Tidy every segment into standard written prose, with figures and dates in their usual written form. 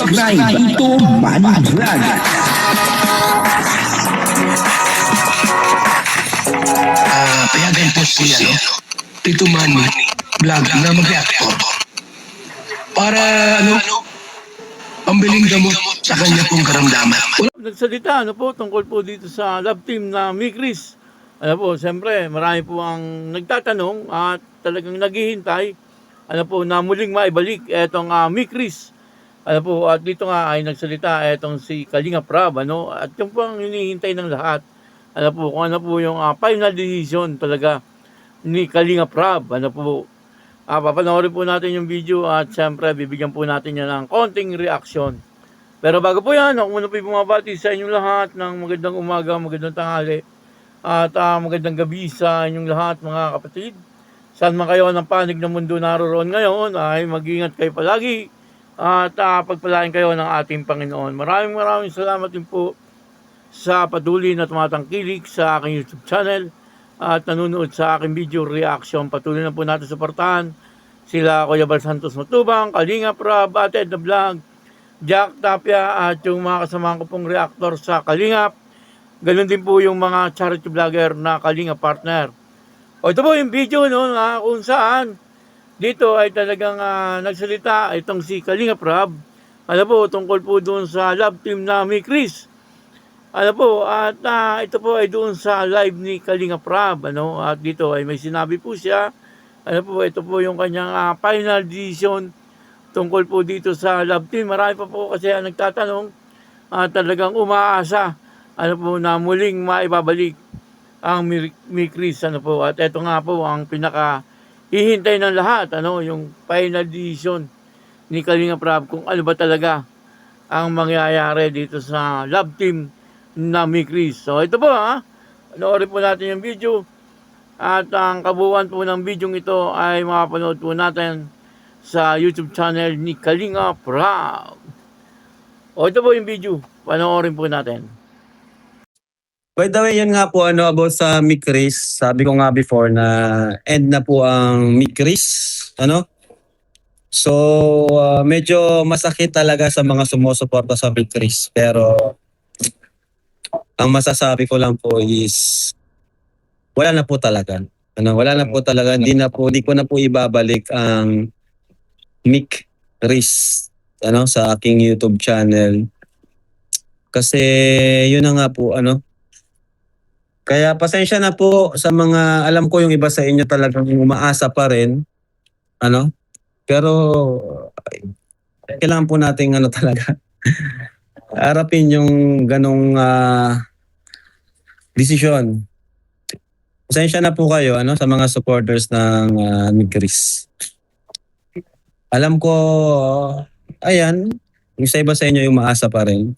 subscribe Tito Manny Vlog. Payagan po si Tito Manny Vlog na mag-reactor para pambiling gamot sa kanya pong karamdaman. Nagsalita tungkol po dito sa love team na Mikris. Siyempre marami po ang nagtatanong at talagang naghihintay na muling maibalik etong Mikris. At dito nga ay nagsalita etong si Kalinga Prab, at yung po ang hinihintay ng lahat. Kung ano po yung final decision talaga ni Kalinga Prab. Papanoorin po natin yung video at siyempre bibigyan po natin yan ng konting reaction. Pero bago po yan, ako muna po bumabati sa inyong lahat ng magandang umaga, magandang tanghali at magandang gabi sa inyong lahat mga kapatid. Saan man kayo ng panig ng mundo naroon ngayon ay mag-ingat kayo palagi at pagpalain kayo ng ating Panginoon. Maraming salamat din po sa patuloy na tumatangkilik sa aking YouTube channel at nanonood sa aking video reaction. Patuloy na po natin suportahan sila Kuya Bal Santos Matubang, Kalinga Prab, Ate Edna Vlog, Jack Tapia at yung mga kasamahan ko pong reactor sa Kalingap. Ganun din po yung mga charity vlogger na Kalinga partner. Ito po yung video kung saan dito ay talagang nagsalita itong si Kalinga Prab. Tungkol po doon sa love team na Mikris. At ito po ay doon sa live ni Kalinga Prab, at dito ay may sinabi po siya. Ito po yung kanyang final decision tungkol po dito sa love team. Marami pa po kasi nagtatanong at talagang umaasa na muling maibabalik ang Mikris. At ito nga po ang pinaka hihintay ng lahat, yung final decision ni Kalinga Prab kung ano ba talaga ang mangyayari dito sa love team na Mikris. So ito po panoorin po natin yung video at ang kabuuan po ng video ito ay mapapanood po natin sa YouTube channel ni Kalinga Prab. Ito po yung video, panoorin po natin. By the way, yun nga po about sa Mikris. Sabi ko nga before na end na po ang Mikris. So medyo masakit talaga sa mga sumusuporta sa Mikris. Pero ang masasabi ko lang po is wala na po talaga. Wala na po talaga. Hindi ko na po ibabalik ang Mikris sa aking YouTube channel. Kasi yun na nga po Kaya pasensya na po sa mga, alam ko yung iba sa inyo talagang umaasa pa rin. Pero kailangan po nating talaga harapin yung ganong desisyon. Pasensya na po kayo sa mga supporters ng Mikris. Alam ko, ayan, yung sa iba sa inyo yung umaasa pa rin.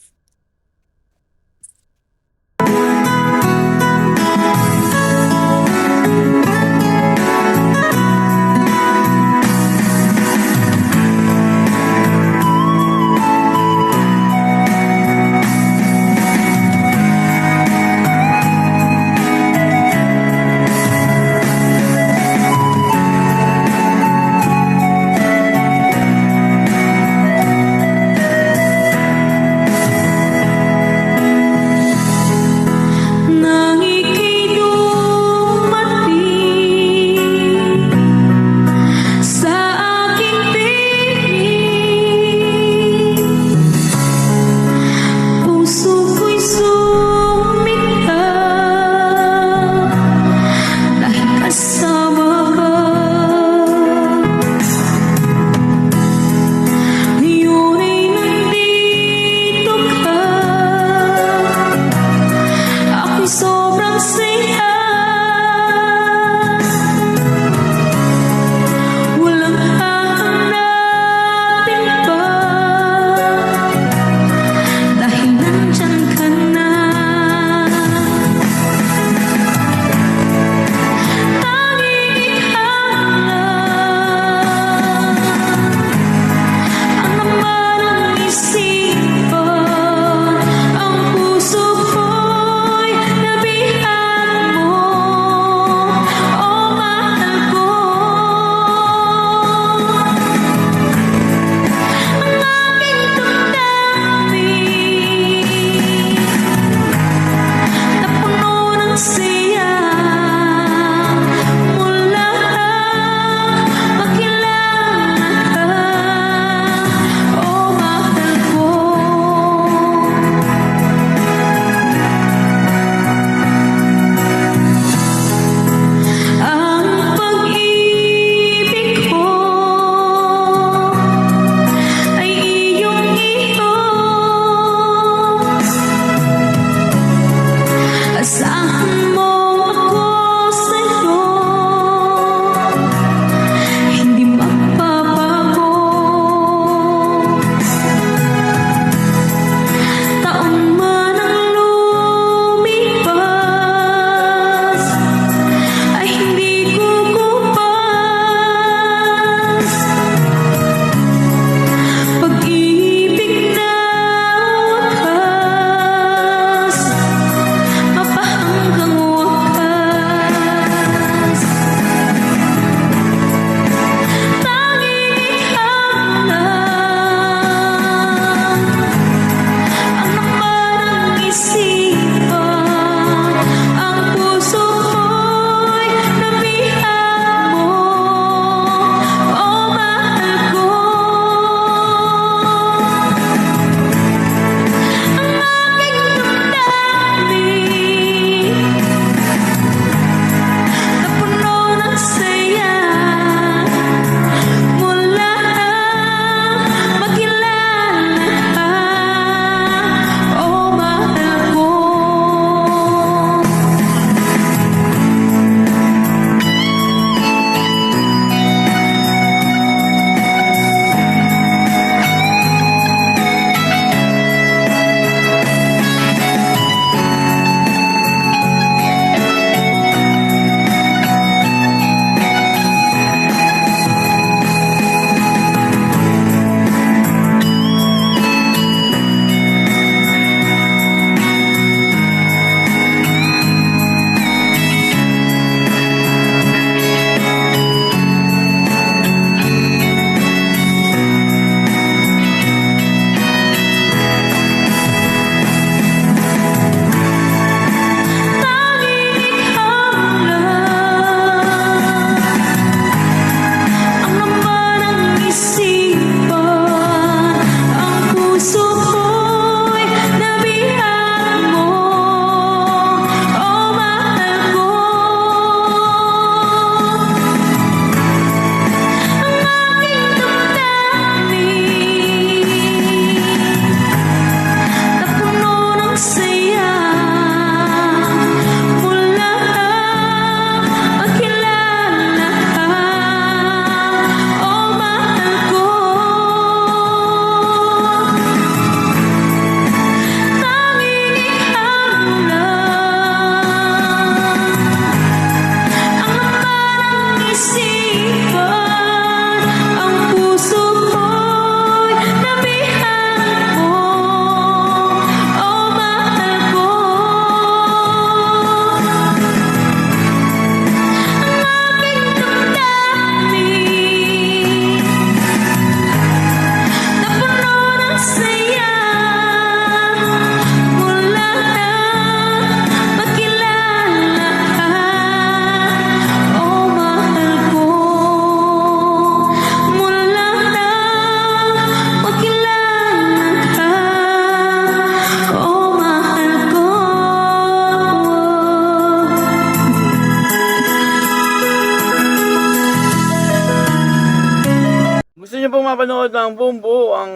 mapanood ng buong buo ang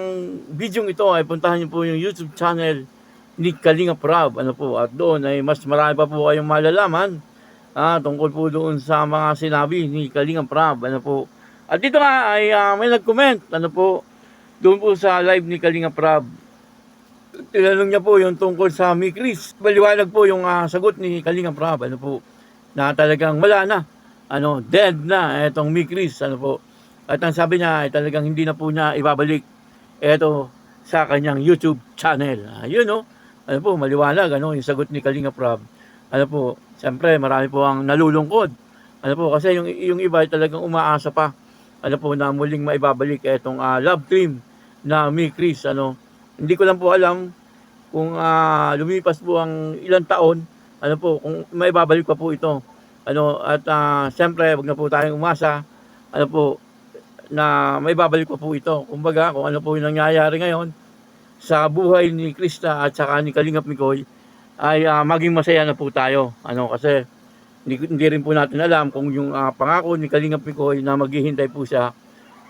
video ito ay puntahan niyo po yung YouTube channel ni Kalingap Rab. Ano po, at doon ay mas marami pa po kayong malalaman tungkol po doon sa mga sinabi ni Kalingap Rab. Ano po. At dito nga ay may nag-comment ano po doon po sa live ni Kalingap Rab. Tinanong niya po yung tungkol sa Mikris. Maliwanag po yung sagot ni Kalingap Rab. Ano po, na talagang wala na. Ano, dead na itong Mikris. Ano po. At ang sabi niya ay talagang hindi na po niya ibabalik ito sa kanyang YouTube channel. Ayun no. Ano po, maliwanag ano yung sagot ni Kalingap Rab. Ano po, siyempre marami po ang nalulungkot. Ano po, kasi yung iba ay talagang umaasa pa. Ano po, na muling maibabalik itong love team na Mikris. Ano, hindi ko lang po alam kung lumipas po ang ilang taon. Ano po, kung maibabalik pa po ito. Ano, at siyempre, wag na po tayong umasa. Ano po, na may babalik pa po ito. Kumbaga, kung ano po yung nangyayari ngayon sa buhay ni Krista at saka ni Kalingap Mikoy ay maging masaya na po tayo. Ano, kasi hindi rin po natin alam kung yung pangako ni Kalingap Mikoy na maghihintay po siya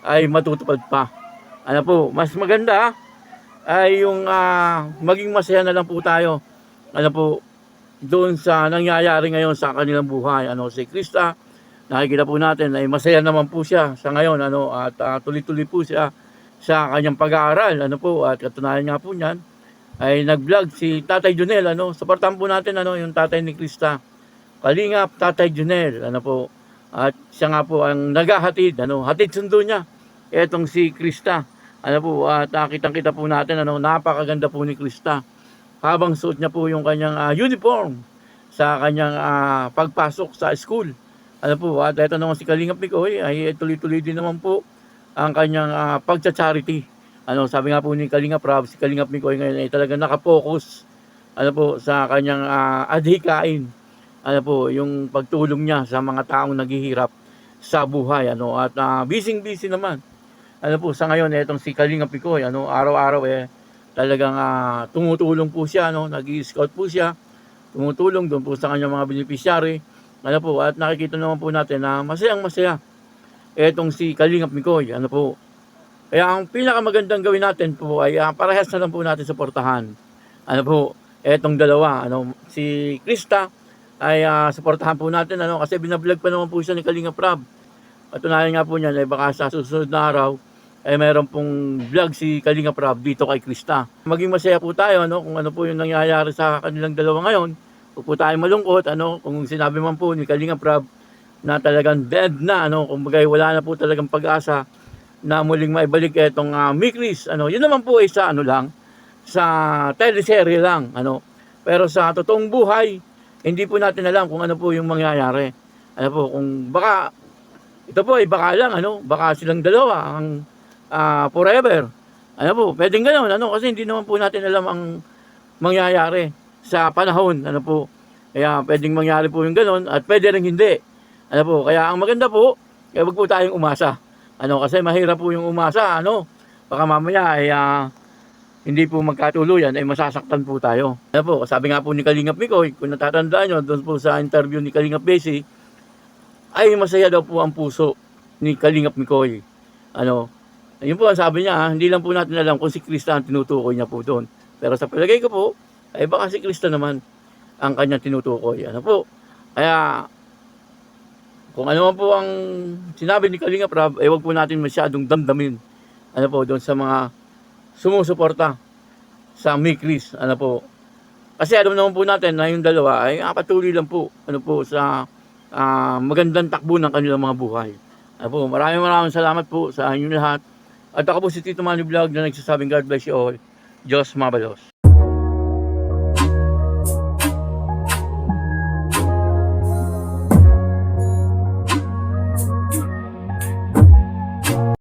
ay matutupad pa. Ano po, mas maganda ay yung maging masaya na lang po tayo. Ano po, doon sa nangyayari ngayon sa kanilang buhay. Ano, si Krista, nakikita po natin ay masaya naman po siya sa ngayon ano at tuloy-tuloy po siya sa kanyang pag-aaral ano po at katunayan nga po niyan ay nag-vlog si Tatay Junel ano suportahan po natin ano yung tatay ni Krista Kalingap Tatay Junel ano po at siya nga po ang naghahatid ano hatid sundo niya etong si Krista ano po at kitang-kita po natin ano napakaganda po ni Krista habang suot niya po yung kanyang uniform sa kanyang pagpasok sa school. Ano po, at ito naman si Kalingap Mikoy ay tuloy-tuloy din naman po ang kanyang pagcha-charity. Ano, sabi nga po ni Kalingap Rab, si Kalingap Mikoy ngayon ay talagang nakapokus ano po, sa kanyang adhikain. Ano po, yung pagtulong niya sa mga taong naghihirap sa buhay. Ano, at busy-busy naman. Ano po, sa ngayon, itong si Kalingap Mikoy, ano, araw-araw talagang tumutulong po siya, ano, nag-i-scout po siya, tumutulong doon po sa kanyang mga beneficiary. Ano po, at nakikita naman po natin na masayang-masaya etong si Kalingap Mikoy. Ano po. Kaya ang pinakamagandang gawin natin po ay parehas na lang po natin suportahan. Ano po, etong dalawa. Ano, si Krista ay suportahan po natin ano kasi binablog pa naman po siya ni Kalingap Rab. Patunayan nga po niyan ay baka sa susunod na araw ay mayroon pong vlog si Kalingap Rab dito kay Krista. Maging masaya po tayo ano kung ano po yung nangyayari sa kanilang dalawa ngayon. Huwag po tayo malungkot, ano, kung sinabi man po ni Kalingap Rab na talagang dead na, ano, kung bagay wala na po talagang pag-asa na muling maibalik itong Mikris, ano, yun naman po ay sa, ano lang, sa teleserye lang, ano, pero sa totoong buhay, hindi po natin alam kung ano po yung mangyayari, ano po, kung baka, ito po ay baka lang, ano, baka silang dalawa, ang forever, ano po, pwedeng gano'n, ano, kasi hindi naman po natin alam ang mangyayari sa panahon, ano po. Kaya pwedeng mangyari po yung gano'n at pwede rin hindi. Ano po, kaya ang maganda po, kaya wag po tayong umasa. Ano, kasi mahirap po yung umasa, ano. Baka mamaya ay hindi po magkatuluyan, ay masasaktan po tayo. Ano po, sabi nga po ni Kalingap Mikoy, kung natatandaan nyo, doon po sa interview ni Kalingap Besi, ay masaya daw po ang puso ni Kalingap Mikoy. Ano, yun po ang sabi niya, hindi lang po natin alam kung si Krista ang tinutukoy niya po doon. Pero sa palagay ko po, ay baka si Krista naman ang kanyang tinutukoy. Ano po? Kaya, kung ano man po ang sinabi ni Kalingap Rab, ay wag po natin masyadong damdamin. Ano po, doon sa mga sumusuporta sa Mikris. Ano po? Kasi alam naman po natin na yung dalawa ay patuloy lang po. Ano po, sa magandang takbo ng kanilang mga buhay. Ano po, maraming salamat po sa inyong lahat. At ako po si Tito Manny Vlog na nagsasabing God bless you all. Diyos mabalos.